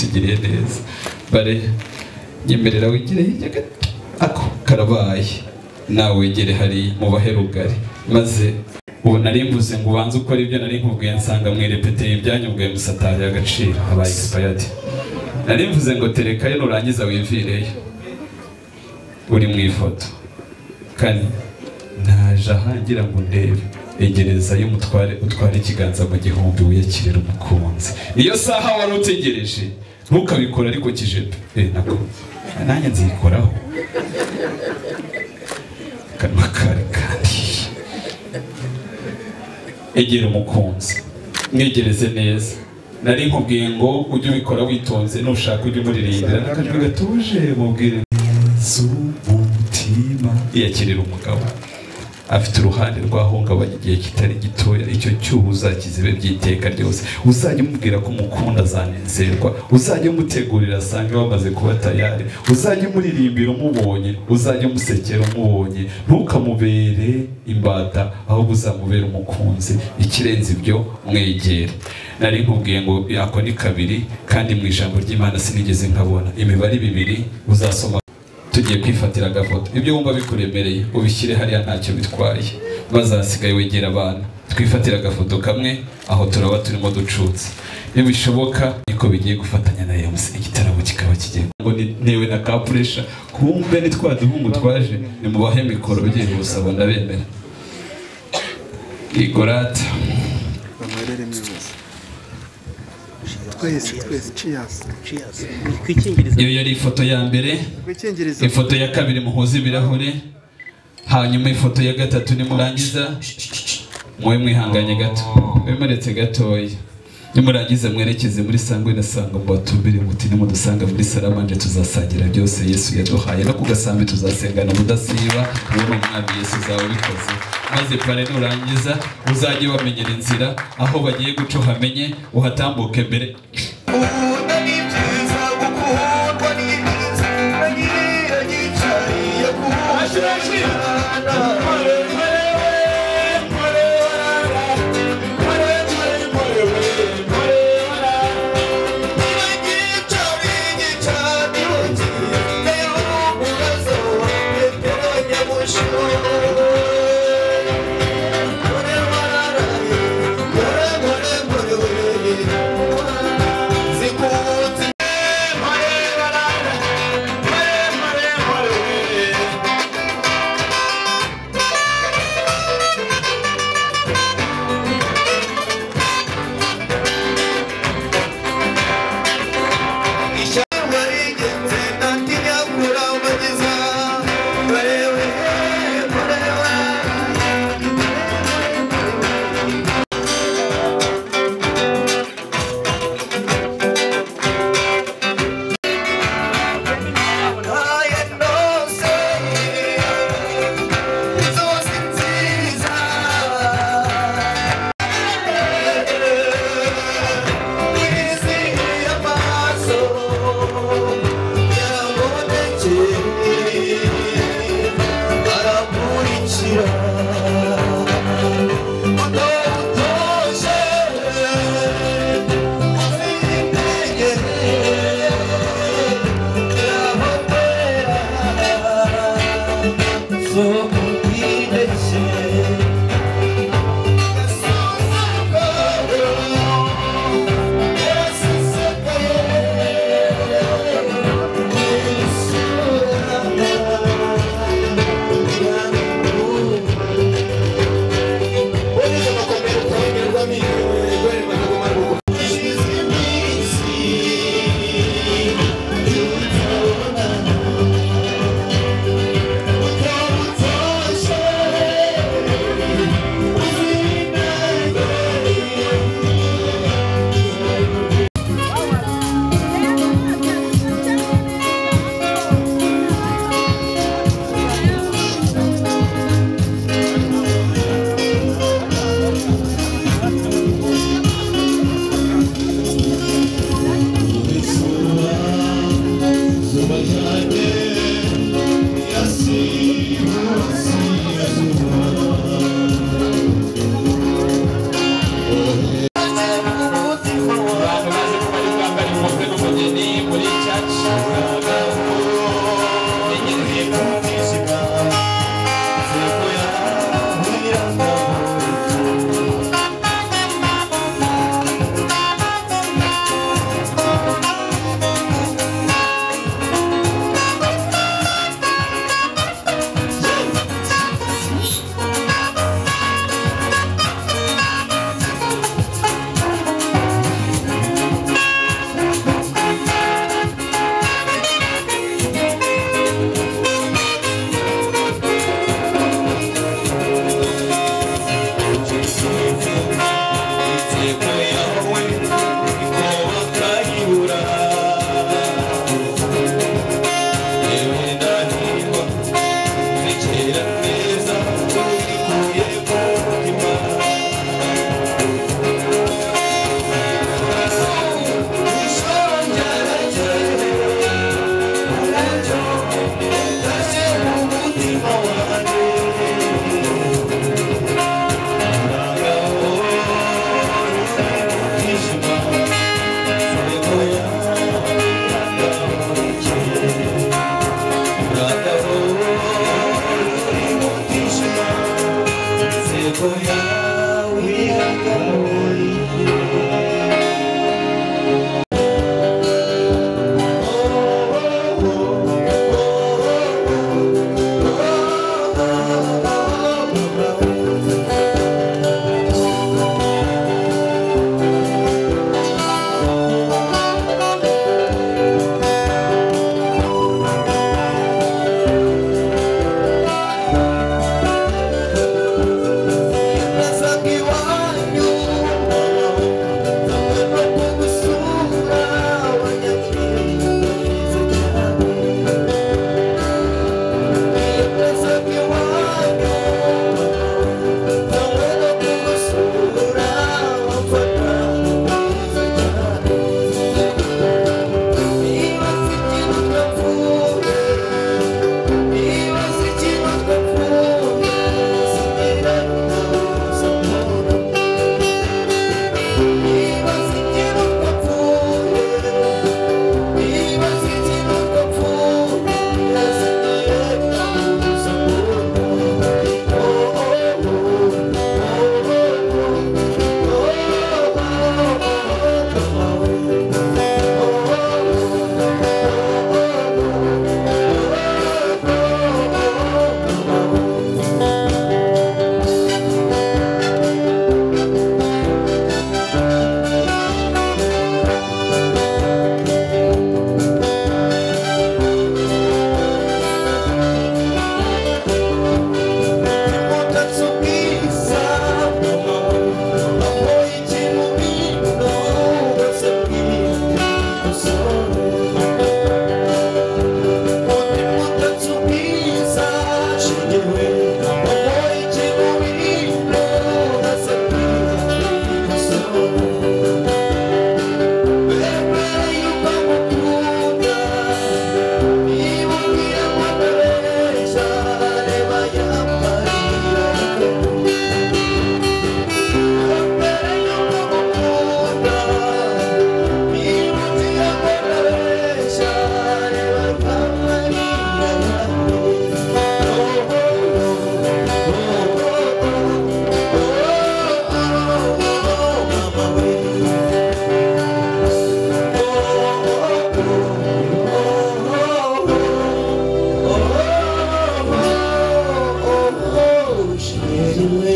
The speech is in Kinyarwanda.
watugiriye neza bare nyemerera wigire hirya gato ako karabaye nawe wegere hari mu baherugari maze ubu nari mvuze ngo ubanze ukora ibyo nari nkubwiye nsanga mwirepeteye ibyanyubwiye musatari y'agaciro abaye expired nari mvuze ngo terekayo nurangiza wivireyo uri mu ifoto kandi naje ahangira ngo ndebe egereza y'umutware utware ikiganza mu gihumbi wiyakirira umukunzi iyo saha wari utegereje ntukabikora ariko kijepe nako nanjye nzikoraho kanwa kare kandi egera umukunzi mwegereze neza nari nkubwiye ngo ujye ubikora witonze nushaka ujye umuririmbira n'akajwi gatuje mubwire z'umutima iyakirira umugabo afite uruhande rwahungabanya igihe kitari gitoya icyo cyuho uzakizibe by'iteka ryose uzajya umubwira ko umukunda azanezerwa uzajya umutegurira asange wamaze kuba tayari uzajya umuririmbira umubonye uzajya umusekera umubonye ntukamubere imbata ahubwo uzamubera umukunzi ikirenze ibyo mwegere nari nkubwiye ngo yako ni kabiri kandi mu ijambo ry'Imana sinigeze nkabona imibare 2 uzasoma tugiye kwifatira agafoto ibyo wumva bikuremereye ubishyire hariya ntacyo bitwaye bazasigaye wegera abana twifatira agafoto kamwe aho turaba turimo ducutse niba bishoboka niko bigiye gufatanya na James igitaramo kikaba kigiye ngo newe na ka pressure kumbe ni twaduhungu twaje ni mu bahe mikoro bigiye gusaba ndabemera igorata bamerere mwiza twese cheers iyo yari ifoto ya mbere ifoto ya kabiri muhuza ibirahure hanyuma ifoto ya gatatu nimurangiza mwe mwihanganye gato wemeretse gatoya nimurangiza mwerekeze muri sangwe na sango mbatumbire muti nimudusanga muri saramanje tuzasangira byose Yesu yaduhaye no kugasambi tuzasengana budasiba uwo mwami Yesu zawe bikoze maze pare nurangiza uzajye bamenyera inzira aho bagiye guco hamenye uhatambuke mbere Ziku Anyway.